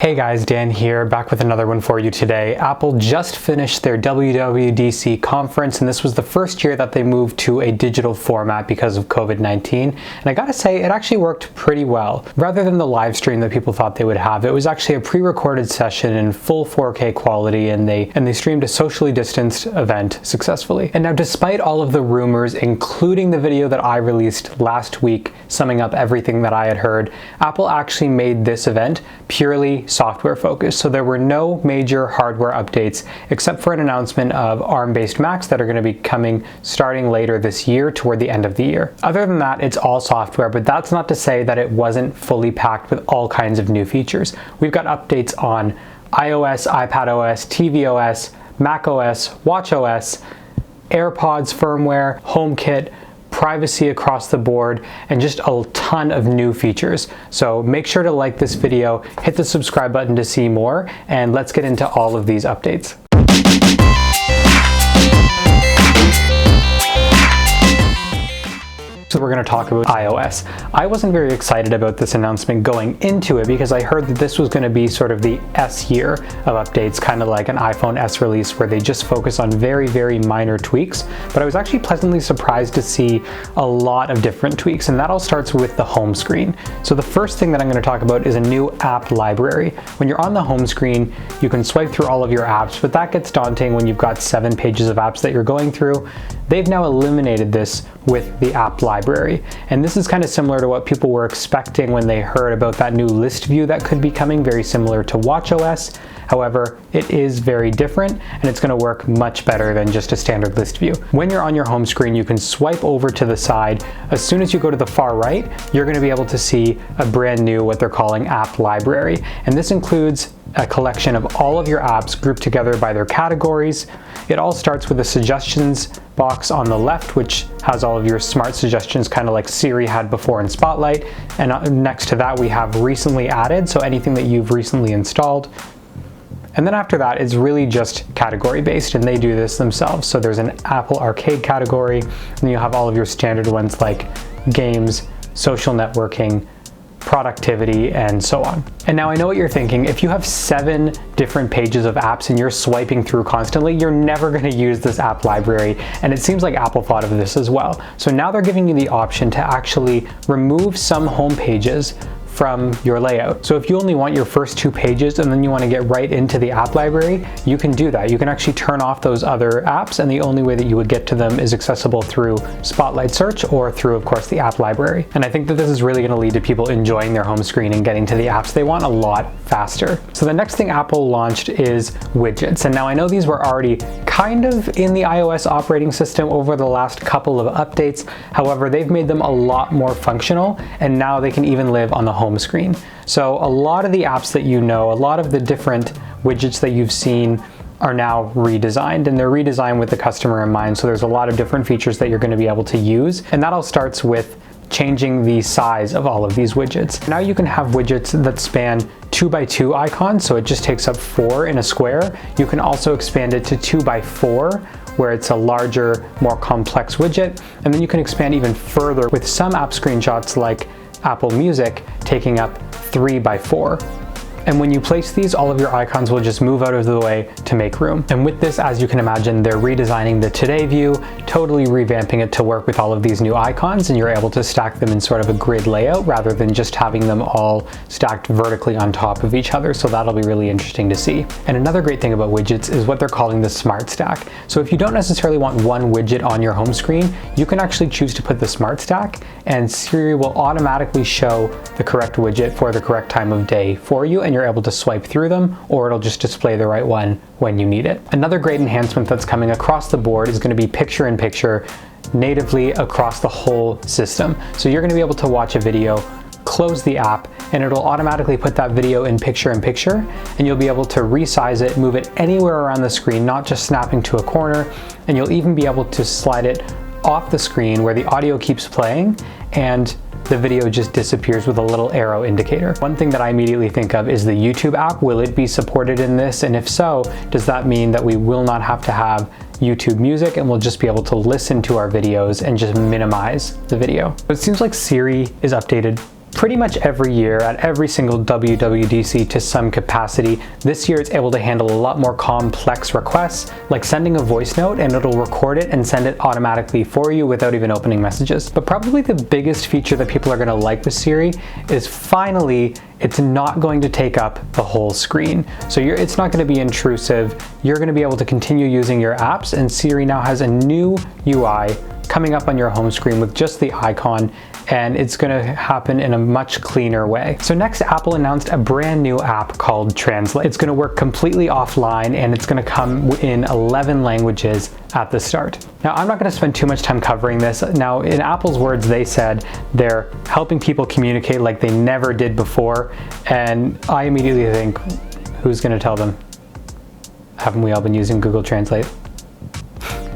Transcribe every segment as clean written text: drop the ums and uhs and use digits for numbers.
Hey guys, Dan here, back with another one for you today. Apple just finished their WWDC conference, and this was the first year that they moved to a digital format because of COVID-19. And I gotta say, it actually worked pretty well. Rather than the live stream that people thought they would have, it was actually a pre-recorded session in full 4K quality, and they streamed a socially distanced event successfully. And now, despite all of the rumors, including the video that I released last week, summing up everything that I had heard, Apple actually made this event purely software focused. So there were no major hardware updates except for an announcement of ARM-based Macs that are going to be coming starting later this year toward the end of the year. Other than that, it's all software, but that's not to say that it wasn't fully packed with all kinds of new features. We've got updates on iOS, iPadOS, tvOS, macOS, watchOS, AirPods firmware, HomeKit, privacy across the board, and just a ton of new features. So make sure to like this video, hit the subscribe button to see more, and let's get into all of these updates. So we're going to talk about iOS. I wasn't very excited about this announcement going into it because I heard that this was going to be sort of the S year of updates, kind of like an iPhone S release where they just focus on very minor tweaks. But I was actually pleasantly surprised to see a lot of different tweaks, and that all starts with the home screen. So the first thing that I'm going to talk about is a new app library. When you're on the home screen, you can swipe through all of your apps, but that gets daunting when you've got 7 pages of apps that you're going through. They've now eliminated this with the app library. And this is kind of similar to what people were expecting when they heard about that new list view that could be coming, very similar to watchOS. However, it is very different, and it's going to work much better than just a standard list view. When you're on your home screen, you can swipe over to the side. As soon as you go to the far right, you're going to be able to see a brand new, what they're calling app library. And this includes a collection of all of your apps grouped together by their categories. It all starts with a suggestions box on the left, which has all of your smart suggestions, kind of like Siri had before in Spotlight. And next to that, we have recently added, so anything that you've recently installed. And then after that, it's really just category based, and they do this themselves. So there's an Apple Arcade category, and you have all of your standard ones like games, social networking, productivity, and so on. And now I know what you're thinking. If you have 7 different pages of apps and you're swiping through constantly, you're never going to use this app library. And it seems like Apple thought of this as well. So now they're giving you the option to actually remove some home pages from your layout. So if you only want your first 2 pages and then you want to get right into the app library, you can do that. You can actually turn off those other apps, and the only way that you would get to them is accessible through Spotlight search or through, of course, the app library. And I think that this is really going to lead to people enjoying their home screen and getting to the apps they want a lot faster. So the next thing Apple launched is widgets. And now I know these were already kind of in the iOS operating system over the last couple of updates. However, they've made them a lot more functional, and now they can even live on the home screen. So a lot of the apps that you know, a lot of the different widgets that you've seen are now redesigned, and they're redesigned with the customer in mind. So there's a lot of different features that you're going to be able to use, and that all starts with changing the size of all of these widgets. Now you can have widgets that span 2x2 icons, so it just takes up 4 in a square. You can also expand it to 2x4, where it's a larger, more complex widget, and then you can expand even further with some app screenshots like Apple Music taking up 3x4. And when you place these, all of your icons will just move out of the way to make room. And with this, as you can imagine, they're redesigning the Today view, totally revamping it to work with all of these new icons, and you're able to stack them in sort of a grid layout rather than just having them all stacked vertically on top of each other. So that'll be really interesting to see. And another great thing about widgets is what they're calling the Smart Stack. So if you don't necessarily want one widget on your home screen, you can actually choose to put the Smart Stack, and Siri will automatically show the correct widget for the correct time of day for you, and you're able to swipe through them, or it'll just display the right one when you need it. Another great enhancement that's coming across the board is going to be picture-in-picture natively across the whole system. So you're going to be able to watch a video, close the app, and it'll automatically put that video in picture-in-picture, and you'll be able to resize it, move it anywhere around the screen, not just snapping to a corner, and you'll even be able to slide it off the screen where the audio keeps playing, and the video just disappears with a little arrow indicator. One thing that I immediately think of is the YouTube app. Will it be supported in this? And if so, does that mean that we will not have to have YouTube Music and we'll just be able to listen to our videos and just minimize the video? It seems like Siri is updated Pretty much every year at every single WWDC to some capacity, this year it's able to handle a lot more complex requests, like sending a voice note and it'll record it and send it automatically for you without even opening messages. But probably the biggest feature that people are going to like with Siri is finally it's not going to take up the whole screen. So it's not going to be intrusive. You're going to be able to continue using your apps, and Siri now has a new UI coming up on your home screen with just the icon, and it's going to happen in a much cleaner way. So next, Apple announced a brand new app called Translate. It's going to work completely offline, and it's going to come in 11 languages at the start. Now, I'm not going to spend too much time covering this. Now, in Apple's words, they said they're helping people communicate like they never did before, and I immediately think, who's going to tell them? Haven't we all been using Google Translate?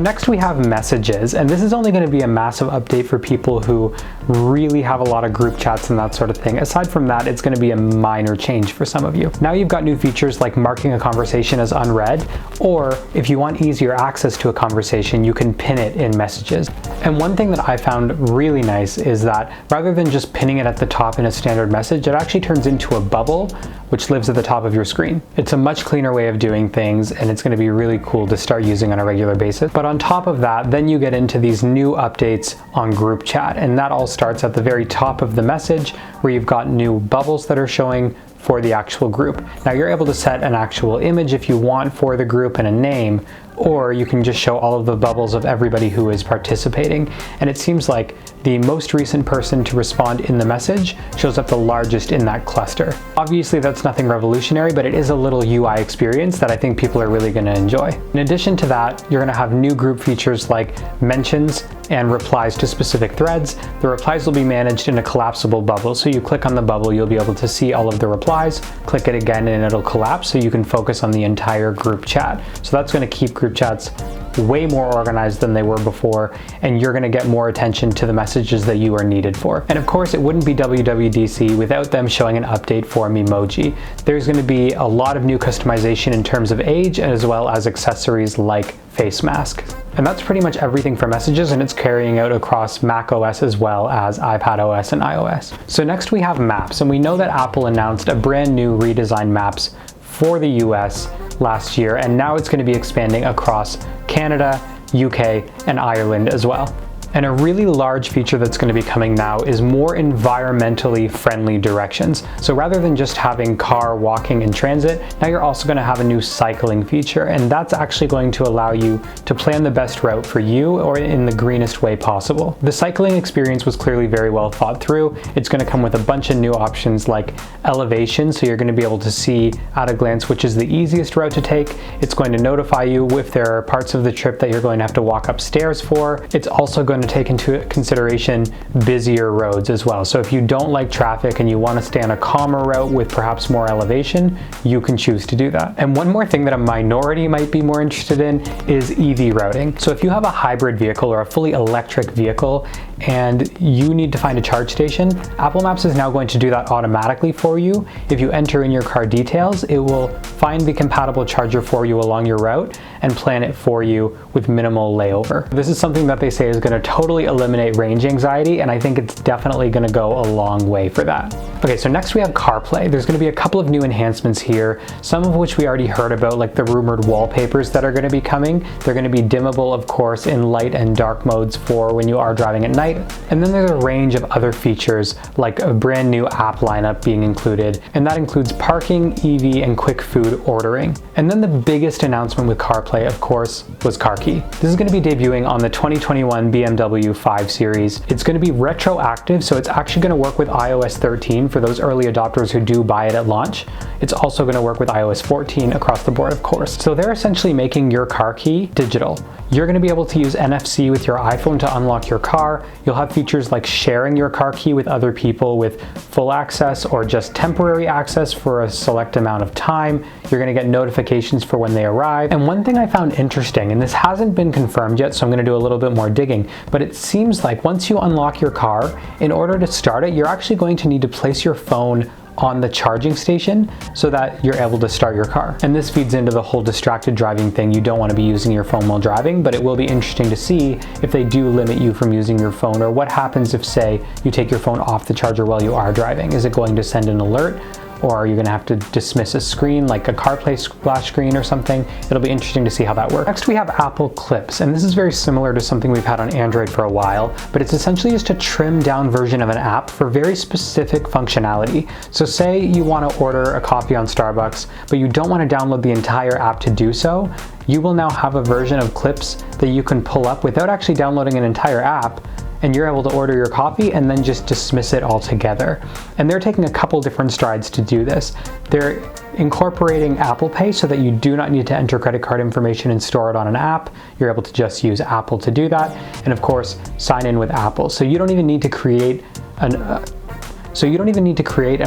Next we have messages, and this is only going to be a massive update for people who really have a lot of group chats and that sort of thing. Aside from that, it's going to be a minor change for some of you. Now you've got new features like marking a conversation as unread, or if you want easier access to a conversation, you can pin it in messages. And one thing that I found really nice is that rather than just pinning it at the top in a standard message, it actually turns into a bubble which lives at the top of your screen. It's a much cleaner way of doing things, and it's going to be really cool to start using on a regular basis. But on top of that, then you get into these new updates on group chat, and that all starts at the very top of the message where you've got new bubbles that are showing for the actual group. Now you're able to set an actual image if you want for the group and a name, or you can just show all of the bubbles of everybody who is participating. And it seems like the most recent person to respond in the message shows up the largest in that cluster. Obviously that's nothing revolutionary, but it is a little UI experience that I think people are really going to enjoy. In addition to that, you're going to have new group features like mentions and replies to specific threads. The replies will be managed in a collapsible bubble. So you click on the bubble, you'll be able to see all of the replies, click it again and it'll collapse so you can focus on the entire group chat. So that's going to keep group chats way more organized than they were before, and you're going to get more attention to the messages that you are needed for. And of course, it wouldn't be WWDC without them showing an update for Memoji. There's going to be a lot of new customization in terms of age, as well as accessories like face masks. And that's pretty much everything for messages, and it's carrying out across macOS as well as iPadOS and iOS. So next we have Maps, and we know that Apple announced a brand new redesigned Maps for the US last year, and now it's going to be expanding across Canada, UK, and Ireland as well. And a really large feature that's going to be coming now is more environmentally friendly directions. So rather than just having car, walking, and transit, now you're also going to have a new cycling feature, and that's actually going to allow you to plan the best route for you or in the greenest way possible. The cycling experience was clearly very well thought through. It's going to come with a bunch of new options like elevation, so you're going to be able to see at a glance which is the easiest route to take. It's going to notify you if there are parts of the trip that you're going to have to walk upstairs for. It's also going to take into consideration busier roads as well. So if you don't like traffic and you want to stay on a calmer route with perhaps more elevation, you can choose to do that. And one more thing that a minority might be more interested in is EV routing. So if you have a hybrid vehicle or a fully electric vehicle and you need to find a charge station, Apple Maps is now going to do that automatically for you. If you enter in your car details, it will find the compatible charger for you along your route and plan it for you with minimal layover. This is something that they say is going to totally eliminate range anxiety, and I think it's definitely going to go a long way for that. Okay, so next we have CarPlay. There's going to be a couple of new enhancements here, some of which we already heard about, like the rumored wallpapers that are going to be coming. They're going to be dimmable, of course, in light and dark modes for when you are driving at night. And then there's a range of other features, like a brand new app lineup being included, and that includes parking, EV, and quick food ordering. And then the biggest announcement with CarPlay, of course, was CarKey. This is going to be debuting on the 2021 BMW 5 Series. It's going to be retroactive, so it's actually going to work with iOS 13 for those early adopters who do buy it at launch. It's also going to work with iOS 14 across the board, of course. So they're essentially making your car key digital. You're going to be able to use NFC with your iPhone to unlock your car. You'll have features like sharing your car key with other people with full access or just temporary access for a select amount of time. You're going to get notifications for when they arrive. And one thing I found interesting, and this hasn't been confirmed yet, so I'm going to do a little bit more digging, but it seems like once you unlock your car, in order to start it, you're actually going to need to place your phone on the charging station so that you're able to start your car. And this feeds into the whole distracted driving thing. You don't want to be using your phone while driving, but it will be interesting to see if they do limit you from using your phone, or what happens if, say, you take your phone off the charger while you are driving. Is it going to send an alert? Or are you going to have to dismiss a screen like a CarPlay splash screen or something? It'll be interesting to see how that works. Next we have Apple Clips, and this is very similar to something we've had on Android for a while, but it's essentially just a trimmed down version of an app for very specific functionality. So say you want to order a coffee on Starbucks, but you don't want to download the entire app to do so. You will now have a version of Clips that you can pull up without actually downloading an entire app, and you're able to order your coffee and then just dismiss it altogether. And they're taking a couple different strides to do this. They're incorporating Apple Pay so that you do not need to enter credit card information and store it on an app. You're able to just use Apple to do that. And of course, sign in with Apple. So you don't even need to create an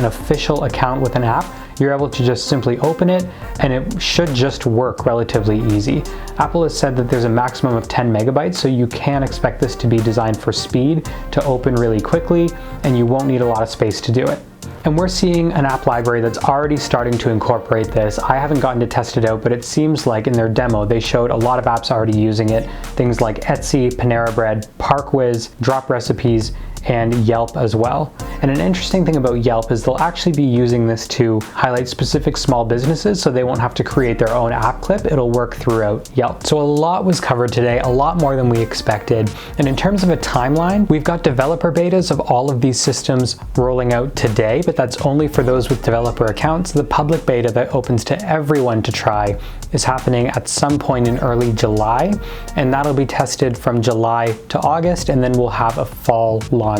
official account with an app. You're able to just simply open it, and it should just work relatively easy. Apple has said that there's a maximum of 10 megabytes, so you can expect this to be designed for speed, to open really quickly, and you won't need a lot of space to do it. And we're seeing an app library that's already starting to incorporate this. I haven't gotten to test it out, but it seems like in their demo, they showed a lot of apps already using it. Things like Etsy, Panera Bread, ParkWiz, Drop Recipes, and Yelp as well. And an interesting thing about Yelp is they'll actually be using this to highlight specific small businesses, so they won't have to create their own app clip. It'll work throughout Yelp. So a lot was covered today, a lot more than we expected. And in terms of a timeline, we've got developer betas of all of these systems rolling out today, but that's only for those with developer accounts. The public beta that opens to everyone to try is happening at some point in early July, and that'll be tested from July to August, and then we'll have a fall launch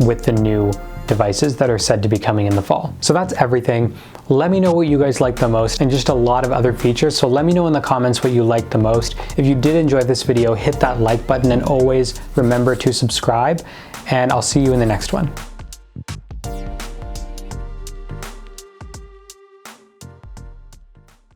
with the new devices that are said to be coming in the fall. So that's everything. Let me know what you guys like the most, and just a lot of other features. So let me know in the comments what you liked the most. If you did enjoy this video, hit that like button, and always remember to subscribe, and I'll see you in the next one.